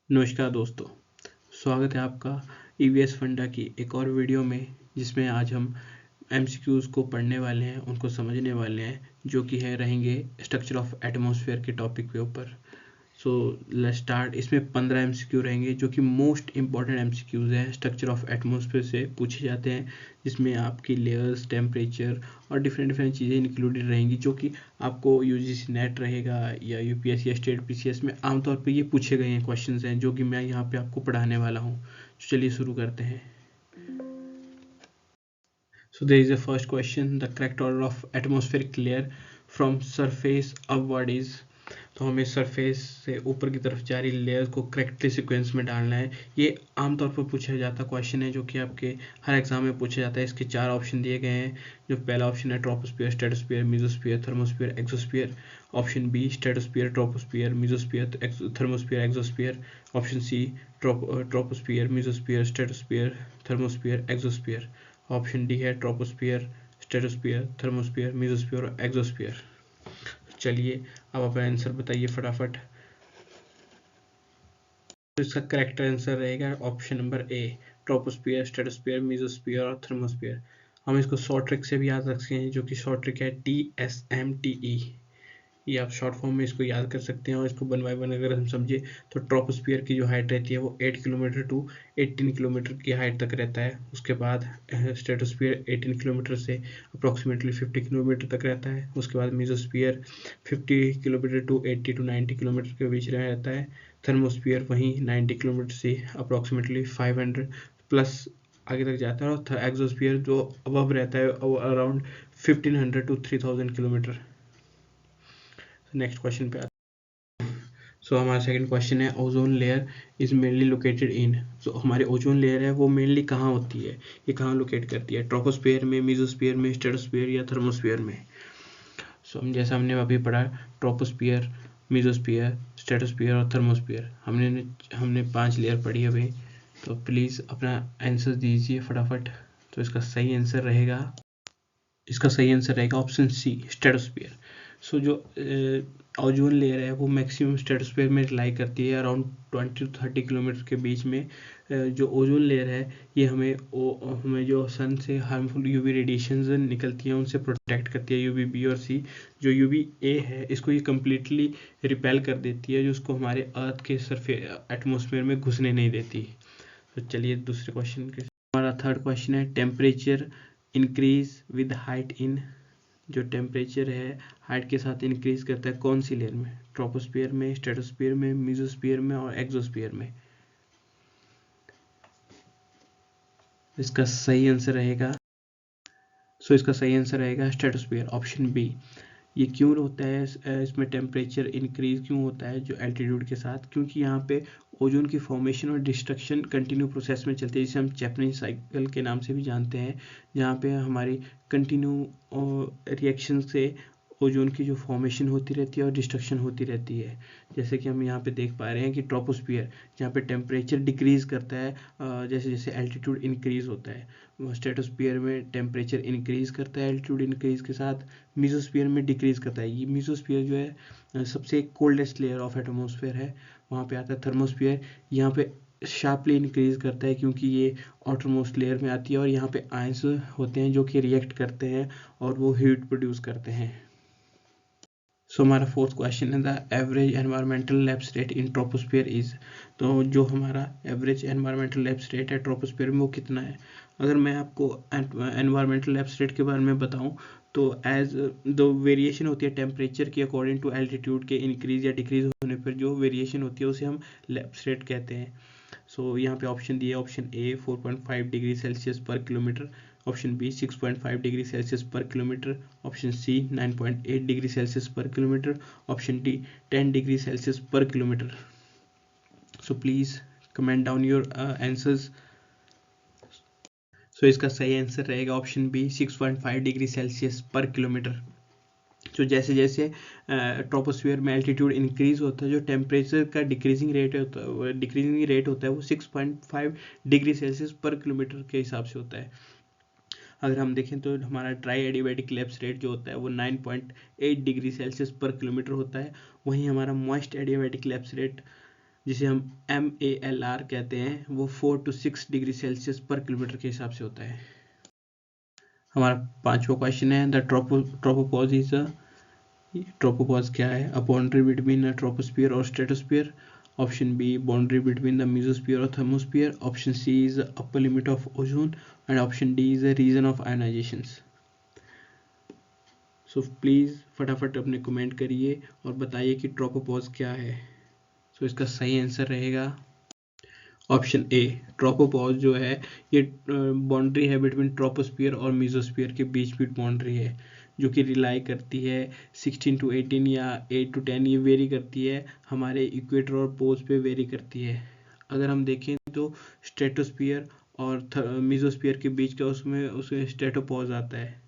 नमस्कार दोस्तों, स्वागत है आपका ईवीएस फंडा की एक और वीडियो में, जिसमें आज हम एमसीक्यूज़ को पढ़ने वाले हैं, उनको समझने वाले हैं, जो कि रहेंगे स्ट्रक्चर ऑफ एटमॉस्फेयर के टॉपिक के ऊपर। So let's start. इसमें 15 एमसीक्यू रहेंगे, जो कि मोस्ट इंपॉर्टेंट एमसीक्यूज़ हैं, स्ट्रक्चर ऑफ एटमॉस्फेयर से पूछे जाते हैं, जिसमें आपकी लेयर्स, टेम्परेचर और डिफरेंट डिफरेंट चीज़ें इंक्लूडेड रहेंगी, जो कि आपको यूजीसी नेट रहेगा या यूपीएससी या स्टेट पीसीएस में आमतौर पे ये पूछे गए हैं क्वेश्चंस हैं, जो कि मैं यहाँ पे आपको पढ़ाने वाला हूँ। तो चलिए शुरू करते हैं। So there is a first question, the correct order of atmospheric layer from surface upward is। तो हमें सरफेस से ऊपर की तरफ जा रही लेयर को करेक्टली सीक्वेंस में डालना है। ये आमतौर पर पूछा जाता क्वेश्चन है, जो कि आपके हर एग्जाम में पूछा जाता है। इसके 4 ऑप्शन दिए गए हैं। जो पहला ऑप्शन है troposphere, stratosphere, mesosphere, thermosphere, exosphere. Option B stratosphere, troposphere, mesosphere, thermosphere, exosphere. Option C troposphere, mesosphere, stratosphere, thermosphere, exosphere. Option D है ट्रोपोस्फियर, स्ट्रेटोस्फियर, थर्मोस्फियर, मेसोस्फियर और एक्सोस्फियर। चलिए अब अपना आंसर बताइए फटाफट। तो इसका करेक्ट आंसर रहेगा option number A, troposphere, stratosphere, mesosphere और थर्मोस्फियर। हम इसको शॉर्ट ट्रिक से भी याद रख सकते हैं, जो कि शॉर्ट ट्रिक है TSMTE। ये आप शॉर्ट फॉर्म में इसको याद कर सकते हैं। और इसको 1 बाय 1 अगर हम समझे तो ट्रोपोस्फियर की जो हाइट रहती है वो 8 किलोमीटर टू 18 किलोमीटर की हाइट तक रहता है। उसके बाद स्ट्रेटोस्फियर 18 किलोमीटर से अप्रॉक्सीमेटली 50 किलोमीटर तक रहता है। उसके बाद mesosphere 50 kilometre to 80 to 90 kilometre के बीच में रहता है। थर्मोस्फियर वहीं 90 किलोमीटर से अप्रॉक्सीमेटली 500 प्लस आगे तक जाता है। और एक्सोस्फियर जो अबव रहता है अराउंड 1500 टू 3000 किलोमीटर। नेक्स्ट क्वेश्चन पे सो हमारा सेकंड क्वेश्चन है, ozone layer is mainly located in. So हमारी ओजोन लेयर है वो मेनली कहाँ होती है, ये कहाँ लोकेट करती है? ट्रोपोस्फियर में, मेसोस्फियर में, स्ट्रेटोस्फियर या थर्मोस्फियर में? सो जैसा हमने अभी पढ़ा, ट्रोपोस्फियर, मेसोस्फियर, स्ट्रेटोस्फियर और थर्मोस्फियर, हमने 5 लेयर पढ़ी अभी। तो प्लीज़ अपना आंसर दीजिए फटाफट। तो इसका सही आंसर रहेगा ऑप्शन सी, स्ट्रेटोस्फियर। सो जो ओजोन लेयर है वो मैक्सिमम स्ट्रेटोस्फीयर में लाई करती है, अराउंड 20 टू 30 किलोमीटर के बीच में। जो ओजोन लेयर है ये हमें जो सन से हार्मफुल यूवी रेडिएशंस निकलती हैं उनसे प्रोटेक्ट करती है, यूवी बी और सी। जो यूवी ए है इसको ये कम्प्लीटली रिपेल कर देती है, जो उसको हमारे अर्थ के एटमोसफेयर में घुसने नहीं देती। तो चलिए दूसरे क्वेश्चन के, हमारा थर्ड क्वेश्चन है, temperature increase with height in. जो टेम्परेचर है हाइट के साथ इंक्रीज करता है कौन सी लेयर में? ट्रोपोस्फियर में, स्ट्रेटोस्फियर में, मेसोस्फियर में और एक्सोस्फियर में? इसका सही आंसर रहेगा स्ट्रेटोस्फियर, ऑप्शन बी। ये क्यों होता है, इसमें टेम्परेचर इंक्रीज क्यों होता है जो एल्टीट्यूड के साथ? क्योंकि यहाँ पे ओजोन की फॉर्मेशन और डिस्ट्रक्शन कंटिन्यू प्रोसेस में चलती है, जिसे हम चैपलिन साइकिल के नाम से भी जानते हैं, जहाँ पे हमारी कंटिन्यू रिएक्शन से ओजोन की जो फॉर्मेशन होती रहती है और डिस्ट्रक्शन होती रहती है। जैसे कि हम यहाँ पे देख पा रहे हैं कि ट्रोपोस्फियर जहाँ पे टेम्परेचर डिक्रीज करता है जैसे जैसे एल्टीट्यूड इंक्रीज होता है। स्ट्रेटोस्फियर में टेम्परेचर इंक्रीज करता है एल्टीट्यूड इंक्रीज के साथ, मेसोस्फियर में डिक्रीज करता है। ये मेसोस्फियर जो है सबसे कोल्डेस्ट लेयर ऑफ एटमॉस्फेयर है। वहाँ पे आता है थर्मोस्फियर, यहाँ पे शार्पली इंक्रीज करता है क्योंकि ये आउटरमोस्ट लेयर में आती है और यहाँ पे आयंस होते हैं जो कि रिएक्ट करते हैं और वो हीट प्रोड्यूस करते हैं। सो हमारा फोर्थ क्वेश्चन है, the average environmental lapse rate in troposphere is. तो जो हमारा एवरेज एनवायरमेंटल लैप्स रेट है ट्रोपोस्फियर में वो कितना है? अगर मैं आपको एनवायरमेंटल लैप्स रेट के बारे में बताऊं तो एज द वेरिएशन होती है टेम्परेचर की अकॉर्डिंग टू एल्टीट्यूड के इंक्रीज या डिक्रीज होने पर जो वेरिएशन होती है उसे हम लैप्स रेट कहते हैं। सो यहाँ पे ऑप्शन दिए, option A 4.5 degree Celsius per kilometre, option B 6.5 degree Celsius per kilometre, option C 9.8 degree Celsius per kilometre, option D 10 degree Celsius per kilometre. So please comment down your answers. So इसका सही answer रहेगा option B 6.5 degree Celsius per kilometre. तो जैसे जैसे troposphere में altitude increase होता है, जो टेम्परेचर का डिक्रीजिंग रेट होता है वो 6.5 डिग्री सेल्सियस पर किलोमीटर के हिसाब से होता है। अगर हम देखें तो हमारा ड्राई एडियाबैटिक लैप्स रेट जो होता है वो 9.8 डिग्री सेल्सियस पर किलोमीटर होता है। वहीं हमारा मॉइस्ट एडियाबैटिक लैप्स रेट जिसे हम MALR कहते हैं, वो 4 to 6 degree Celsius per kilometre के हिसाब से होता है। हमारा 5वां क्वेश्चन है the tropopause is a tropopause क्या है? A boundary between a troposphere और stratosphere. Option B boundary between the mesosphere और thermosphere. Option C is upper limit of ozone and option D is a region of ionisations. So please फटाफट अपने comment करिए और बताइए कि tropopause क्या है। सो इसका सही आंसर रहेगा ऑप्शन ए। ट्रोपोपॉज जो है ये बाउंड्री है बिटवीन ट्रोपोस्फियर और मेसोस्फियर के बीच भी बाउंड्री है, जो कि रिलाई करती है 16 to 18 या 8 to 10, ये वेरी करती है, हमारे इक्वेटर और पोल्स पे वेरी करती है। अगर हम देखें तो स्ट्रेटोस्फियर और मेसोस्फियर के बीच का उसमें स्ट्रेटोपॉज आता है।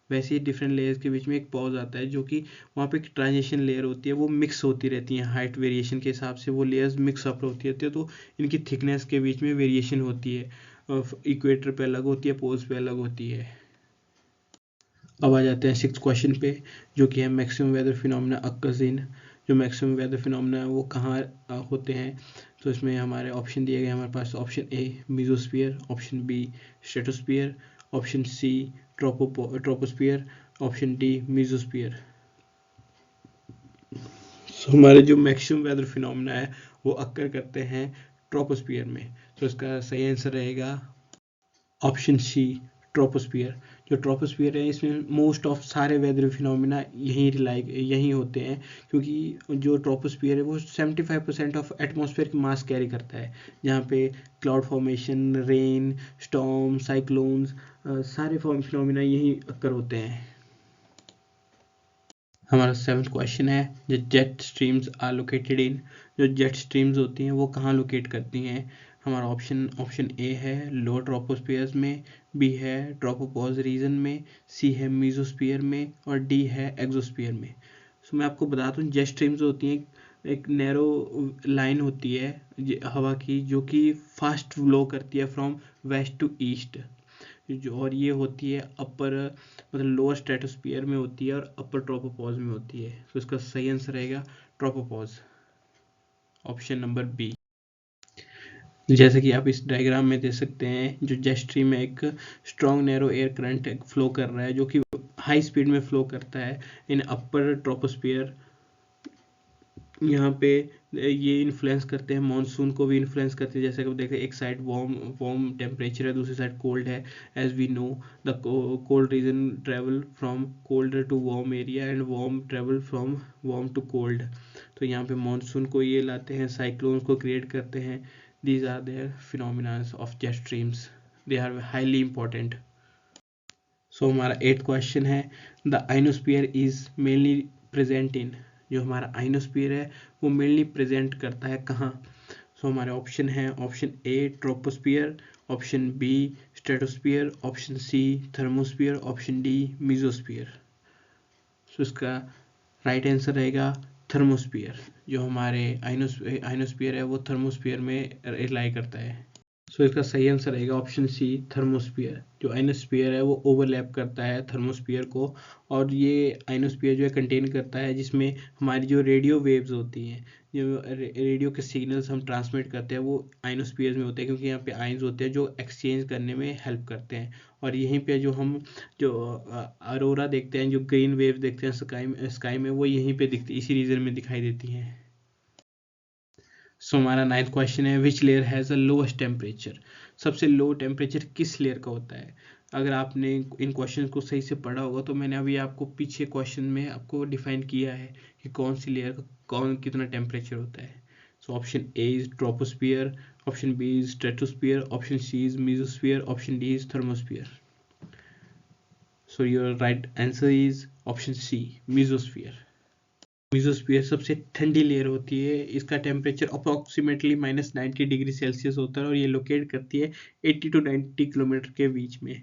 वैसे ही डिफरेंट लेयर्स के बीच में एक पॉज आता है, जो कि वहाँ पे एक ट्रांजिशन लेयर होती है, वो मिक्स होती रहती हैं हाइट वेरिएशन के हिसाब से, वो लेयर्स मिक्स अप होती रहती है, तो इनकी थिकनेस के बीच में वेरिएशन होती है, इक्वेटर पे अलग होती है, पोल्स पे अलग होती है। अब आ जाते हैं 6th क्वेश्चन पे, जो कि है maximum weather phenomena occurs in. जो मैक्सिमम वेदर फिनोमेना वो कहाँ होते हैं? तो इसमें हमारे ऑप्शन दिए गए हमारे पास। Option A mesosphere, option B stratosphere, option C troposphere, option D mesosphere. So हमारे जो मैक्सिमम वेदर फिनोमेना है वो अक्कर करते हैं ट्रोपोस्फियर में। तो इसका सही आंसर रहेगा ऑप्शन सी ट्रोपोस्फियर। जो ट्रोपोस्फियर है इसमें मोस्ट ऑफ सारे वेदर फिनोमेना यहीं होते हैं, क्योंकि जो ट्रोपोस्फियर है वो 75% ऑफ एटमॉस्फेयर की मास कैरी करता है, जहाँ पे cloud formation, rain, storm, cyclones, सारे फिनोमेना यहीं अक्कर होते हैं। हमारा 7th क्वेश्चन है जो jet streams are located in. जो जेट स्ट्रीम्स होती हैं वो कहाँ लोकेट करती हैं? हमारा ऑप्शन ए है लोअर ट्रोपोस्फियर्स में, बी है ट्रोपोपॉज रीजन में, सी है मेसोस्फियर में और डी है एक्सोस्फियर में। सो मैं आपको बता दूं जेट स्ट्रीम्स होती हैं एक नैरो लाइन होती है हवा की, जो कि फास्ट फ्लो करती है फ्रॉम वेस्ट टू ईस्ट, जो और ये होती है अपर मतलब लोअर स्ट्रेटोस्फियर में होती है और अपर ट्रोपोपॉज में होती है। तो इसका सही आंसर रहेगा ट्रोपोपॉज, ऑप्शन नंबर बी। जैसे कि आप इस डायग्राम में देख सकते हैं, जो जेट स्ट्रीम में एक strong narrow air current flow कर रहा है, जो कि हाई स्पीड में फ्लो करता है इन अपर ट्रोपोस्फियर। यहाँ पे ये इन्फ्लुएंस करते हैं, मानसून को भी इन्फ्लुएंस करते हैं। जैसे कि आप देखते हैं एक साइड वार्म टेम्परेचर है, दूसरी साइड कोल्ड है। As we know the cold region travel from colder to warm area and warm travel from warm to cold. तो यहाँ पे मानसून को ये लाते हैं, साइक्लोन को क्रिएट करते हैं। These are their phenomena of jet streams, they are highly important. So हमारा 8th क्वेश्चन है the ionosphere is mainly present in. जो हमारा आइनोस्फीयर है वो मेनली प्रेजेंट करता है कहाँ? सो हमारे ऑप्शन है option A troposphere, option B stratosphere, option C thermosphere, option D mesosphere. So इसका राइट आंसर रहेगा थर्मोस्फियर। जो हमारे आइनोस्फियर है वो थर्मोस्फियर में रिलाई करता है। सो इसका सही आंसर रहेगा ऑप्शन सी थर्मोस्फियर। जो आइनोस्फियर है वो ओवरलैप करता है थर्मोस्फियर को, और ये आइनोस्फियर जो है कंटेन करता है जिसमें हमारी जो रेडियो वेव्स होती हैं, जो रेडियो के सिग्नल्स हम ट्रांसमिट करते हैं वो आइनोस्फियर में होते हैं, क्योंकि यहाँ पे आइंस होते हैं जो एक्सचेंज करने में हेल्प करते हैं। और यहीं पे जो अरोरा देखते हैं, जो ग्रीन वेव देखते हैं स्काई में वो यहीं पे दिखती, इसी रीजन में दिखाई देती हैं। सो हमारा 9th क्वेश्चन है which layer has a lowest temperature. सबसे लो टेम्परेचर किस लेयर का होता है? अगर आपने इन क्वेश्चन को सही से पढ़ा होगा तो मैंने अभी आपको पीछे क्वेश्चन में आपको डिफाइन किया है कि कौन सी लेयर का कौन कितना टेम्परेचर होता है। So option A is troposphere, option B is stratosphere, option C is mesosphere, option D is thermosphere. So your right answer is option C mesosphere. Mesosphere सबसे ठंडी लेयर होती है, इसका टेम्परेचर अप्रॉक्सीमेटली -90 डिग्री सेल्सियस होता है और ये locate करती है 80 to 90 किलोमीटर के बीच में।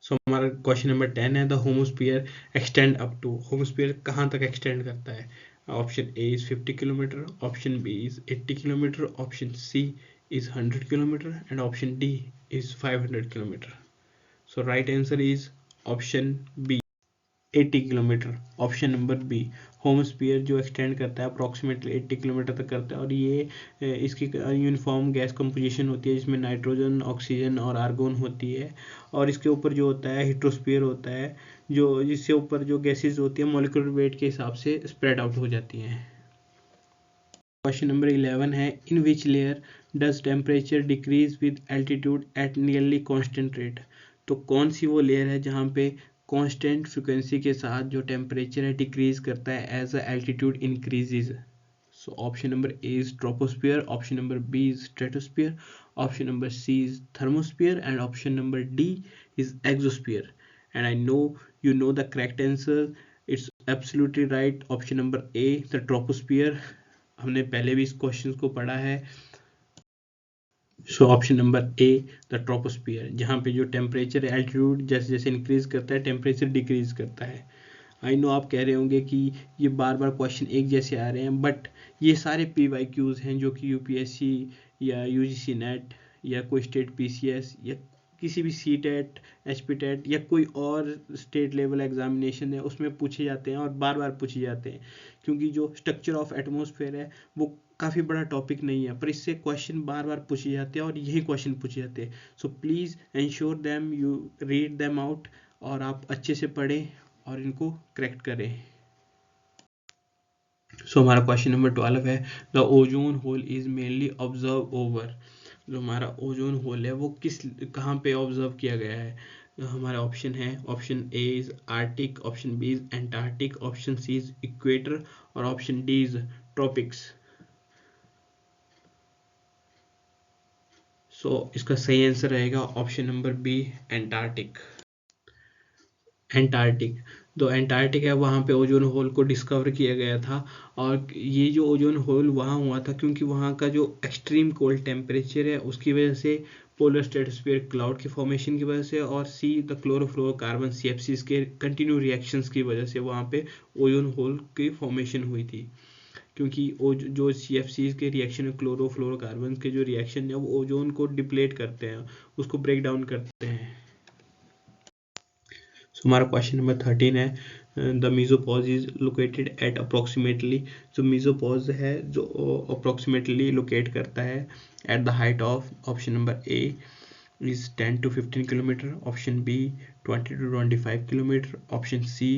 सो हमारा क्वेश्चन नंबर 10 है the homosphere extend up to. Homosphere कहाँ तक एक्सटेंड करता है? Option A is 50 kilometre, option B is 80 kilometre, option C is 100 kilometre and option D is 500 kilometre. So right answer is option B. 80 kilometre. Option number B, homosphere जो extend करता है approximately 80 kilometre तक करता है, और ये इसकी uniform gas composition होती है जिसमें नाइट्रोजन, ऑक्सीजन और आर्गोन होती है, और इसके ऊपर जो होता है हिट्रोस्फीयर होता है, जो जिससे ऊपर जो गैसेज होती है मॉलिक्यूलर वेट के हिसाब से स्प्रेड आउट हो जाती हैं। क्वेश्चन नंबर 11 है, in which layer does temperature decrease with altitude at nearly constant rate. तो कौन सी वो लेयर है जहाँ पे कांस्टेंट फ्रिक्वेंसी के साथ जो टेम्परेचर है डिक्रीज करता है as a altitude increases. So option number A is troposphere, option number B is stratosphere, option number C is thermosphere, and option number D is exosphere. And I know you know the correct answer. It's absolutely right. Option number A, the troposphere. हमने पहले भी इस question को पढ़ा है। So option number A, the troposphere, जहाँ पे जो टेम्परेचर एल्टीट्यूड जैसे जैसे इंक्रीज करता है टेम्परेचर डिक्रीज करता है। आई नो आप कह रहे होंगे कि ये बार बार क्वेश्चन एक जैसे आ रहे हैं, बट ये सारे PYQs हैं जो कि UPSC या UGC नेट या कोई स्टेट PCS या किसी भी CTET, HPTET या कोई और स्टेट लेवल एग्जामिनेशन है उसमें पूछे जाते हैं और बार बार पूछे जाते हैं, क्योंकि जो स्ट्रक्चर ऑफ एटमॉस्फेयर है वो काफ़ी बड़ा टॉपिक नहीं है, पर इससे क्वेश्चन बार बार पूछे जाते हैं और यही क्वेश्चन पूछे जाते हैं। So please ensure them you read them out, और आप अच्छे से पढ़ें और इनको करेक्ट करें। सो हमारा क्वेश्चन नंबर 12 है, the ozone hole is mainly observe over. जो हमारा ओजोन होल है वो कहाँ पे ऑब्जर्व किया गया है। हमारा ऑप्शन है, option A is Arctic, option B is Antarctic, option C is equator, और option D is tropics. So इसका सही आंसर रहेगा option number B, Antarctic. Antarctic, जो एंटार्क्टिक है वहाँ पे ओजोन होल को डिस्कवर किया गया था, और ये जो ओजोन होल वहाँ हुआ था क्योंकि वहाँ का जो एक्सट्रीम कोल्ड टेम्परेचर है उसकी वजह से, पोलर स्ट्रेटोस्फीयर क्लाउड के फॉर्मेशन की वजह से, और सी द क्लोरोफ्लोरोकार्बन CFCs के कंटिन्यू रिएक्शंस की वजह से वहाँ पे ओजोन होल की फॉर्मेशन हुई थी। क्योंकि जो CFCs के रिएक्शन है, क्लोरोफ्लोरोकार्बन के जो रिएक्शन है वो ओजोन को डिप्लेट करते हैं, उसको ब्रेक डाउन करते हैं। सो हमारा क्वेश्चन नंबर 13 है, the mesopause is located at approximately. जो मीजोपॉज है जो अप्रोक्सीमेटली लोकेट करता है at the height of, option number A is 10 to 15 kilometre, option B 20 to 25 kilometre, option C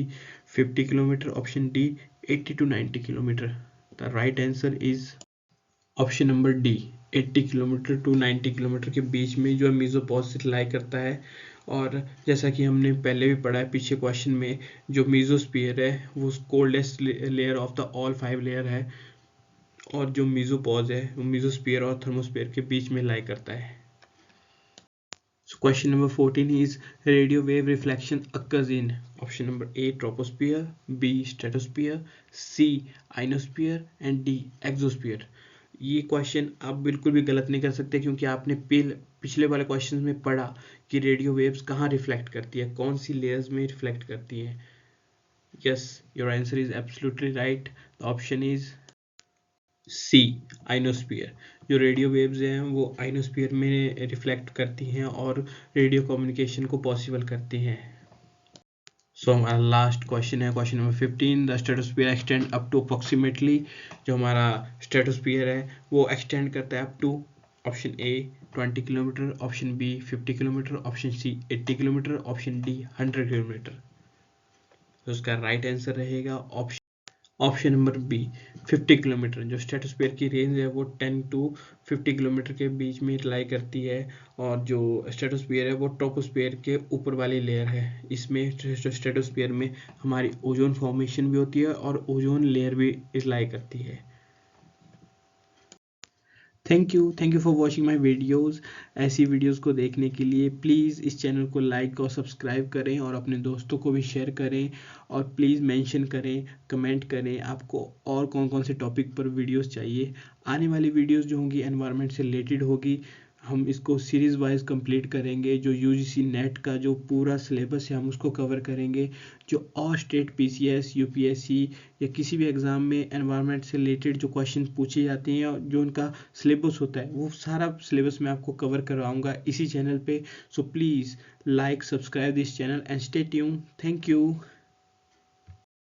50 kilometre, option D 80 to 90 kilometre. The right answer is option number D, 80 kilometre to 90 kilometre के बीच में जो मीजोपॉज लाई करता है। और जैसा कि हमने पहले भी पढ़ा है पीछे क्वेश्चन में, जो मीजोस्फीयर है वो coldest layer of the all 5 layer है, और जो मीजोपॉज है वो मीजोस्फीयर और थर्मोस्फीयर के बीच में लाई करता है। So question number 14 is, radio wave reflection occurs in, option number A troposphere, B stratosphere, C ionosphere and D exosphere। ये क्वेश्चन आप बिल्कुल भी गलत नहीं कर सकते, क्योंकि आपने पिछले वाले क्वेश्चन में पढ़ा कि रेडियो वेव्स कहाँ रिफ्लेक्ट करती है, कौन सी लेयर्स में रिफ्लेक्ट करती है। Yes, your answer is absolutely right. The option is C, ionosphere. जो रेडियो वेव्स हैं वो आइनोस्फीयर में रिफ्लेक्ट करती हैं और रेडियो कम्युनिकेशन को पॉसिबल करती हैं। सो हमारा लास्ट क्वेश्चन है, question number 15, the stratosphere extend up to approximately. जो हमारा स्ट्रेटोस्फीयर है वो एक्सटेंड करता है up to, option A 20 kilometre, option B 50 kilometre, option C 80 kilometre, option D 100 kilometre. तो उसका राइट आंसर रहेगा ऑप्शन नंबर बी 50 किलोमीटर। जो स्ट्रेटोस्फीयर की रेंज है वो 10 to 50 किलोमीटर के बीच में लाई करती है, और जो स्ट्रेटोस्फीयर है वो ट्रोपोस्फीयर के ऊपर वाली लेयर है। इसमें स्ट्रेटोस्फीयर में हमारी ओजोन फॉर्मेशन भी होती है और ओजोन लेयर भी लाई करती है। Thank you for watching my videos. ऐसी वीडियोज़ को देखने के लिए प्लीज़ इस चैनल को लाइक और सब्सक्राइब करें, और अपने दोस्तों को भी शेयर करें, और प्लीज़ मेंशन करें, कमेंट करें आपको और कौन कौन से टॉपिक पर वीडियोज़ चाहिए। आने वाली वीडियोज़ जो होंगी एनवायरनमेंट से रिलेटेड होगी, हम इसको सीरीज़ वाइज कंप्लीट करेंगे। जो UGC नेट का जो पूरा सिलेबस है हम उसको कवर करेंगे। जो और स्टेट PCS, UPSC या किसी भी एग्ज़ाम में एनवायरनमेंट से रिलेटेड जो क्वेश्चन पूछे जाते हैं और जो उनका सिलेबस होता है वो सारा सिलेबस मैं आपको कवर करवाऊंगा इसी चैनल पे। So please like, subscribe this channel and stay tuned. Thank you.